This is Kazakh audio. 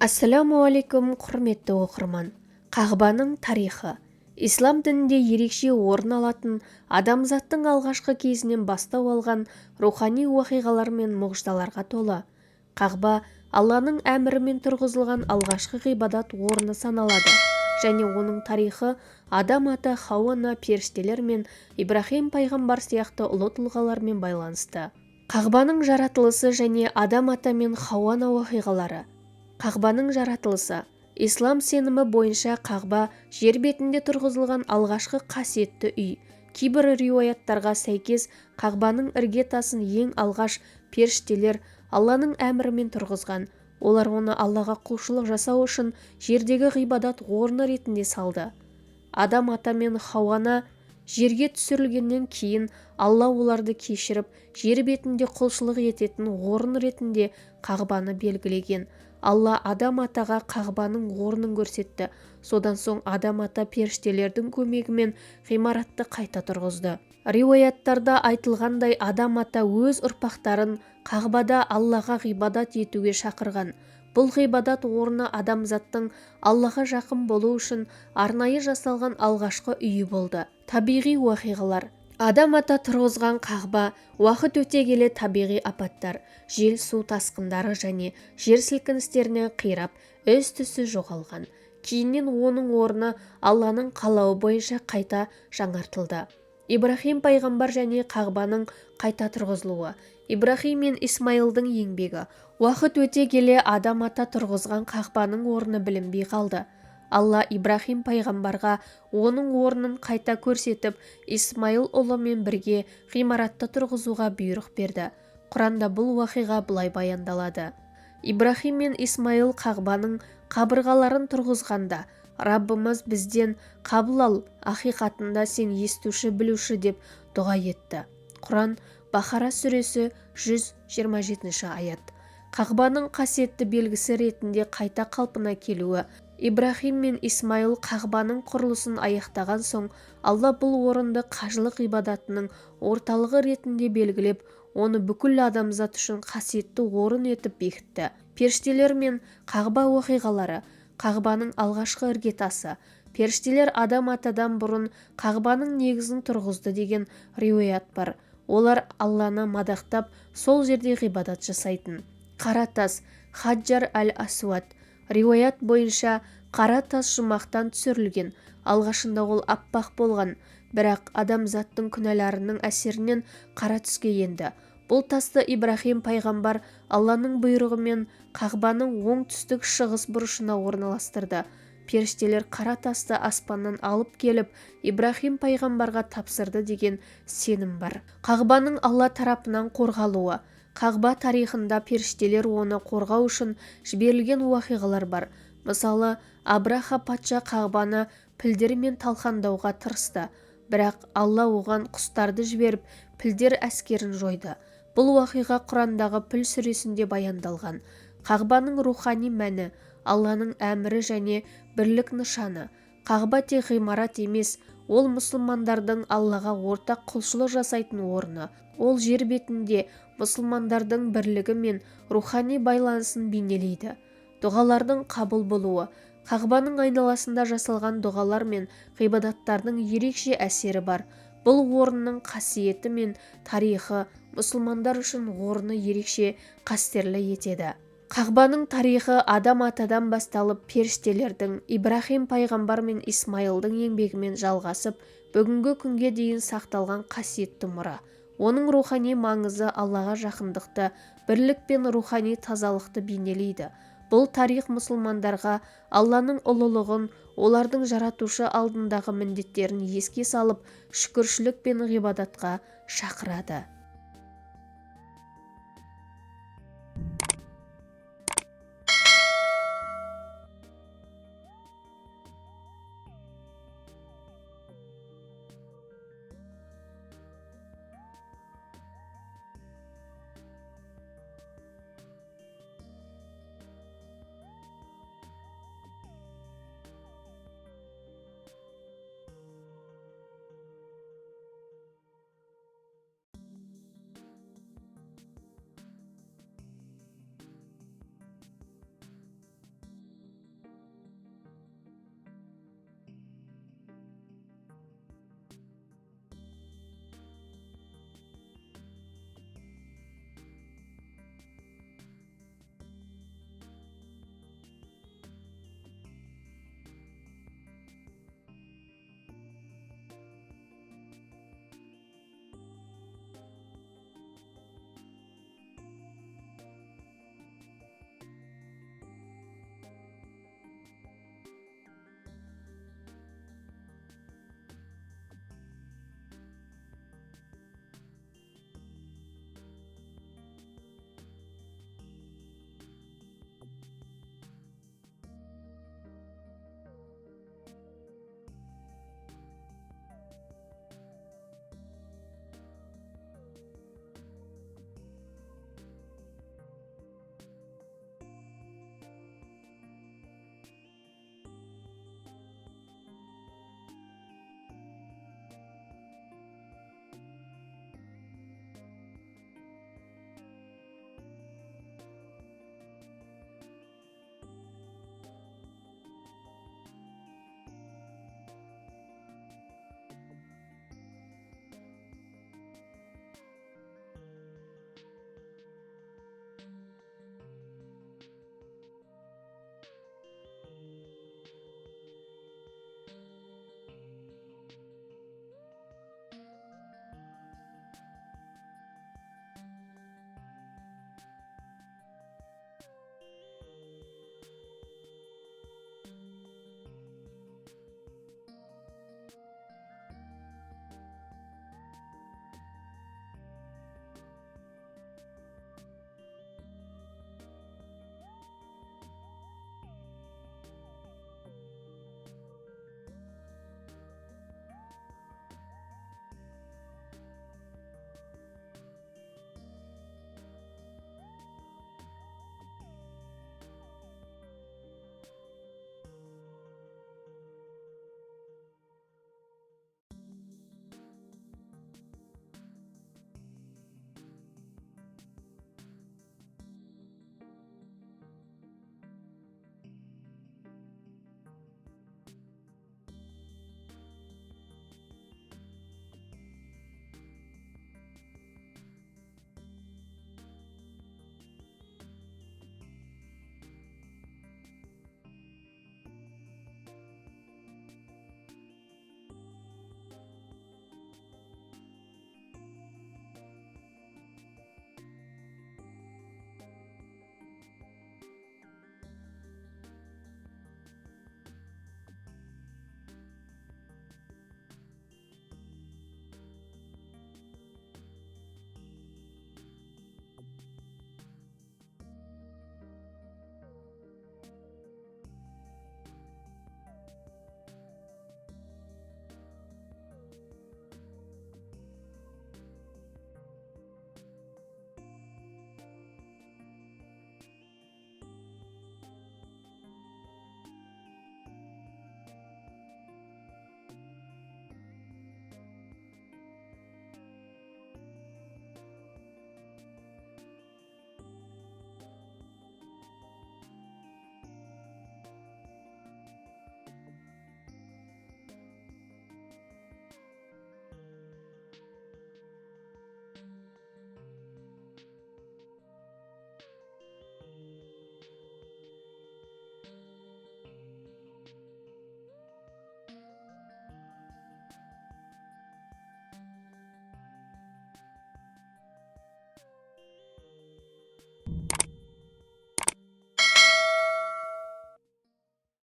Ассалаумағалейкум, құрметті оқырман. Қағбаның тарихы. Ислам дінінде ерекше орын алатын, адамзаттың алғашқы кезінен бастау алған рухани уақиғалар мен мұғжизаларға толы. Қағба Алланың әмірімен тұрғызылған алғашқы ғибадат орны саналады, және оның тарихы Адам ата, Хауа ана, періштелер мен Ибрахим пайғамбар сияқты ұлы тұлғалармен байланысты. Қағбаның жаратылысы және Адам ата мен Хауа ана уақиғалары. Қағбаның жаратылысы. Ислам сенімі бойынша қағба жер бетінде тұрғызылған алғашқы қасиетті үй. Кейбір риуаяттарға сәйкес қағбаның іргетасын ең алғаш періштелер Алланың әмірімен тұрғызған. Олар оны Аллаға құлшылық жасау үшін жердегі ғибадат орны ретінде салды. Адам ата мен Хауа ана жерге түсірілгеннен кейін Алла оларды кешіріп, жер бетінде құлшылық ететін орын ретінде қағбаны белгілеген. Алла Адам атаға қағбаның орнын көрсетті. Содан соң Адам ата періштелердің көмегімен ғимаратты қайта тұрғызды. Риуаяттарда айтылғандай, Адам ата өз ұрпақтарын қағбада Аллаға ғибадат етуге шақырған. Бұл ғибадат орны адамзаттың Аллаға жақын болу үшін арнайы жасалған алғашқы үйі болды. Табиғи уақиғалар. Адам ата тұрғызған қағба уақыт өте келе табиғи апаттар, жел, су тасқындары және жер сілкіністеріне қирап, із-түссіз жоғалған. Кейіннен оның орны Алланың қалауы бойынша қайта жаңартылды. Ибрахим пайғамбар және қағбаның қайта тұрғызылуы. Ибрахим мен Исмайылдың еңбегі. Уақыт өте келе Адам ата тұрғызған қағбаның орны білінбей қалды. Алла Ибрахим пайғамбарға оның орнын қайта көрсетіп, Исмайыл ұлымен бірге ғимаратты тұрғызуға бұйрық берді. Құранда бұл уақиға былай баяндалады. Ибрахим мен Исмайыл қағбаның қабырғаларын тұрғызғанда, Раббымыз бізден қабыл ал, ақиқатында сен естуші, білуші деп дұға етті. Құран Бақара сүресі 127 аят. Қағбаның қасиетті белгісі ретінде қайта қалпына келуі. Ибрахим мен Исмайыл қағбаның құрылысын аяқтаған соң, Алла бұл орынды қажылық ғибадатының орталығы ретінде белгілеп, оны бүкіл адамзат үшін қасиетті орын етіп бекітті. Періштелер мен қағба уақиғалары. Қағбаның алғашқы іргетасы. Періштелер Адам атадан бұрын қағбаның негізін тұрғызды деген риуаят бар. Олар Алланы мадақтап, сол жерде ғибадат жасайтын. Қара тас, Хаджар әл-Асуад. Риуаят бойынша қара тас жұмақтан түсірілген. Алғашында ол аппақ болған, бірақ адамзаттың күнәларының әсерінен қара түске енді. Бұл тасты Ибрахим пайғамбар Алланың бұйрығымен қағбаның оңтүстік шығыс бұрышына орналастырды. Періштелер қара тасты аспаннан алып келіп, Ибрахим пайғамбарға тапсырды деген сенім бар. Қағбаның Алла тарапынан қорғалуы. Қағба тарихында періштелер оны қорғау үшін жіберілген уақиғалар бар. Мысалы, Абраха патша қағбаны пілдермен талқандауға тырысты, бірақ Алла оған құстарды жіберіп, пілдер әскерін жойды. Бұл уақиға Құрандағы Піл сүресінде баяндалған. Қағбаның рухани мәні, Алланың әмірі және бірлік нышаны. Қағба тек ғимарат емес, ол мұсылмандардың Аллаға ортақ құлшылық жасайтын орны. Ол жер бетінде мұсылмандардың бірлігі мен рухани байланысын бейнелейді. Дұғалардың қабыл болуы. Қағбаның айналасында жасалған дұғалар мен ғибадаттардың ерекше әсері бар. Бұл орынның қасиеті мен тарихы мұсылмандар үшін орны ерекше қастерлі етеді. Қағбаның тарихы Адам атадан басталып, періштелердің, Ибрахим пайғамбар мен Исмайылдың еңбегімен жалғасып, бүгінгі күнге дейін сақталған қасиетті мұра. Оның рухани маңызы Аллаға жақындықты, бірлік пен рухани тазалықты бейнелейді. Бұл тарих мұсылмандарға Алланың ұлылығын, олардың жаратушы алдындағы міндеттерін еске салып, шүкіршілік пен ғибадатқа шақырады.